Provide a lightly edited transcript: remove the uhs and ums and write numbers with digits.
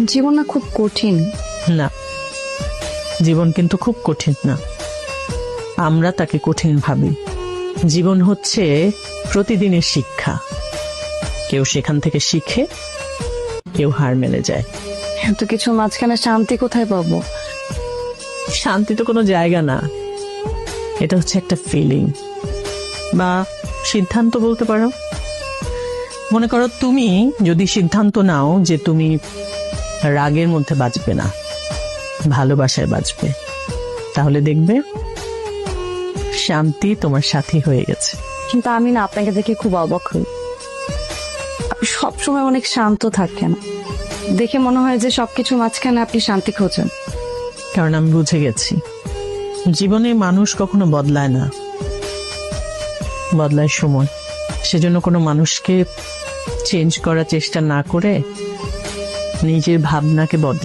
জীবন না খুব কঠিন। না, জীবন কিন্তু খুব কঠিন না, আমরা তাকে কঠিন ভাবি। জীবন হচ্ছে প্রতিদিনের শিক্ষা, কেউ সেখান থেকে শিখে, কেউ হার মেনে যায়। এত কিছু মাঝখানে শান্তি কোথায় পাবো? শান্তি তো কোনো জায়গা না, এটা হচ্ছে একটা ফিলিং বা সিদ্ধান্ত বলতে পারো। মনে করো তুমি যদি সিদ্ধান্ত নাও যে তুমি রাগের মধ্যে বাঁচবে না, ভালোবাসায় বাঁচবে, তাহলে দেখবে শান্তি তোমার সাথী হয়ে গেছে। কিন্তু আমি না আপনাকে দেখে খুব অবাক হই। আপনি সবসময় অনেক শান্ত থাকেন, দেখে মনে হয় যে সবকিছু মাঝখানে আপনি শান্তি খোঁজেন। কারণ আমি বুঝে গেছি জীবনে মানুষ কখনো বদলায় না, বদলায় সময়। সেজন্য কোনো মানুষকে চেঞ্জ করার চেষ্টা না করে নিজের ভাবনাকে বদলায়।